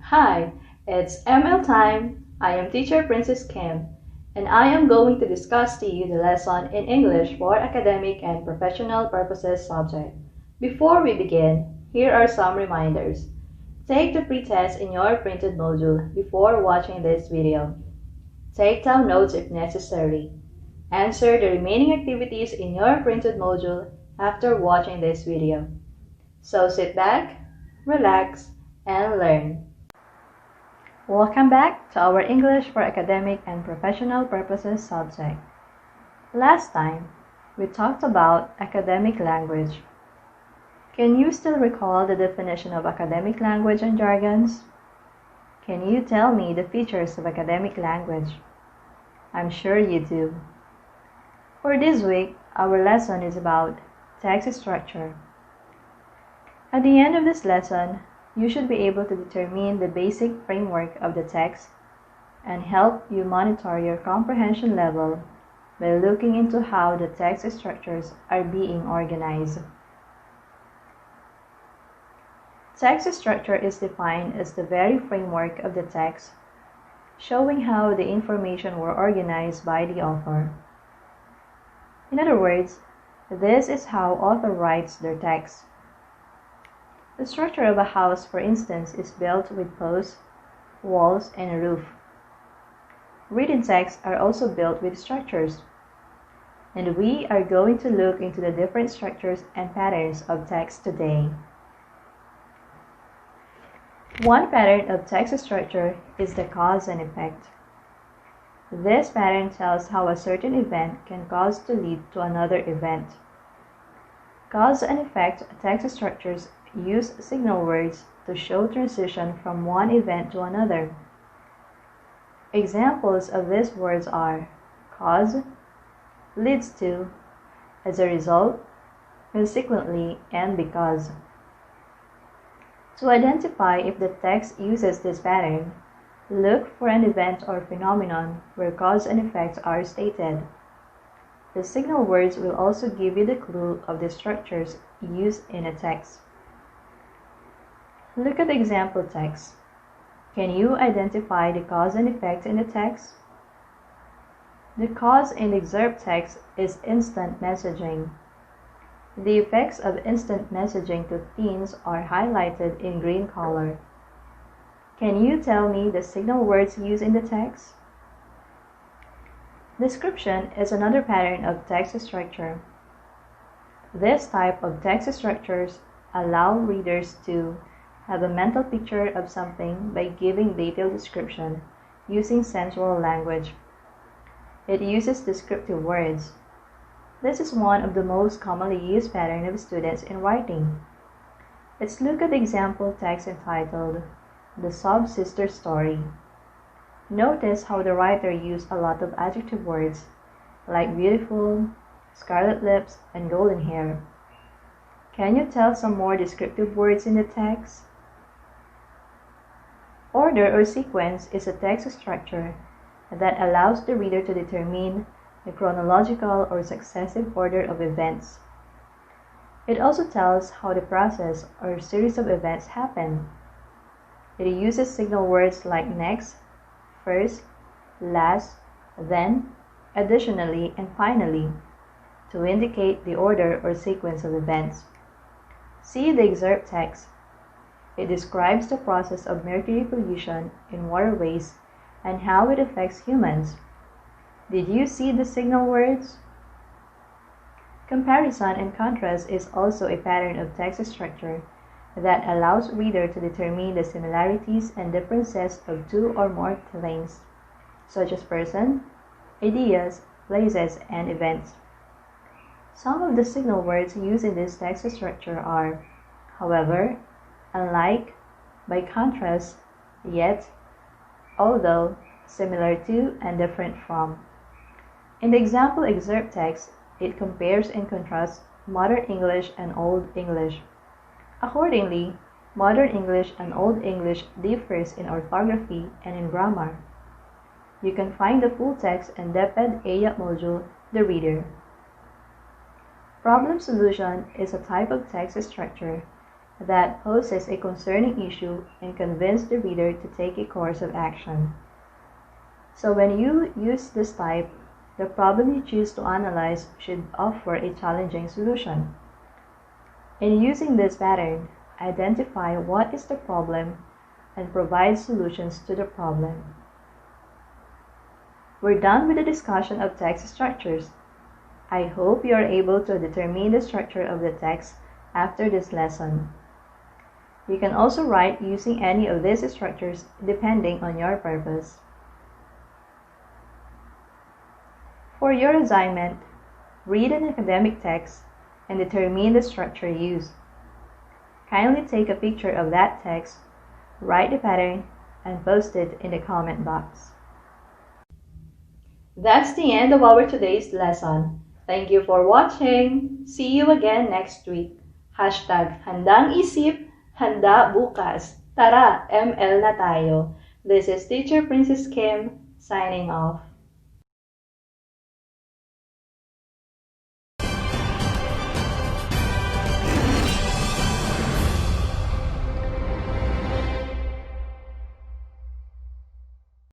Hi, it's ML time. I am teacher Princess Kim, and I am going to discuss to you the lesson in English for academic and professional purposes subject. Before we begin, here are some reminders. Take the pretest in your printed module before watching this video. Take down notes if necessary. Answer the remaining activities in your printed module after watching this video. So sit back, relax, and learn. Welcome back to our English for academic and professional purposes subject. Last time, we talked about academic language. Can you still recall the definition of academic language and jargons? Can you tell me the features of academic language? I'm sure you do. For this week, our lesson is about text structure. At the end of this lesson, you should be able to determine the basic framework of the text and help you monitor your comprehension level by looking into how the text structures are being organized. Text structure is defined as the very framework of the text, showing how the information were organized by the author. In other words, this is how author writes their text. The structure of a house, for instance, is built with posts, walls, and a roof. Written texts are also built with structures, and we are going to look into the different structures and patterns of text today. One pattern of text structure is the cause and effect. This pattern tells how a certain event can cause to lead to another event. Cause and effect text structures use signal words to show transition from one event to another. Examples of these words are cause, leads to, as a result, consequently, and because. To identify if the text uses this pattern, look for an event or phenomenon where cause and effect are stated. The signal words will also give you the clue of the structures used in a text. Look at the example text. Can you identify the cause and effect in the text? The cause in the excerpt text is instant messaging. The effects of instant messaging to teens are highlighted in green color. Can you tell me the signal words used in the text? Description is another pattern of text structure. This type of text structures allow readers to have a mental picture of something by giving detailed description using sensual language. It uses descriptive words. This is one of the most commonly used patterns of students in writing. Let's look at the example text entitled The Sob-Sister Story. Notice how the writer used a lot of adjective words like beautiful, scarlet lips, and golden hair. Can you tell some more descriptive words in the text? Order or sequence is a text structure that allows the reader to determine the chronological or successive order of events. It also tells how the process or series of events happen. It uses signal words like next, first, last, then, additionally, and finally to indicate the order or sequence of events. See the excerpt text. It describes the process of mercury pollution in waterways and how it affects humans. Did you see the signal words? Comparison and contrast is also a pattern of text structure that allows reader to determine the similarities and differences of two or more things, such as person, ideas, places, and events. Some of the signal words used in this text structure are however, unlike, by contrast, yet, although, similar to, and different from. In the example excerpt text, it compares and contrasts Modern English and Old English. Accordingly, Modern English and Old English differs in orthography and in grammar. You can find the full text in DepEd AYAP module, The Reader. Problem solution is a type of text structure that poses a concerning issue and convince the reader to take a course of action. So when you use this type, the problem you choose to analyze should offer a challenging solution. In using this pattern, identify what is the problem and provide solutions to the problem. We're done with the discussion of text structures. I hope you are able to determine the structure of the text after this lesson. You can also write using any of these structures depending on your purpose. For your assignment, read an academic text and determine the structure used. Kindly take a picture of that text, write the pattern, and post it in the comment box. That's the end of our today's lesson. Thank you for watching. See you again next week. #handang isip, handa bukas. Tara, ML na tayo. This is Teacher Princess Kim, signing off.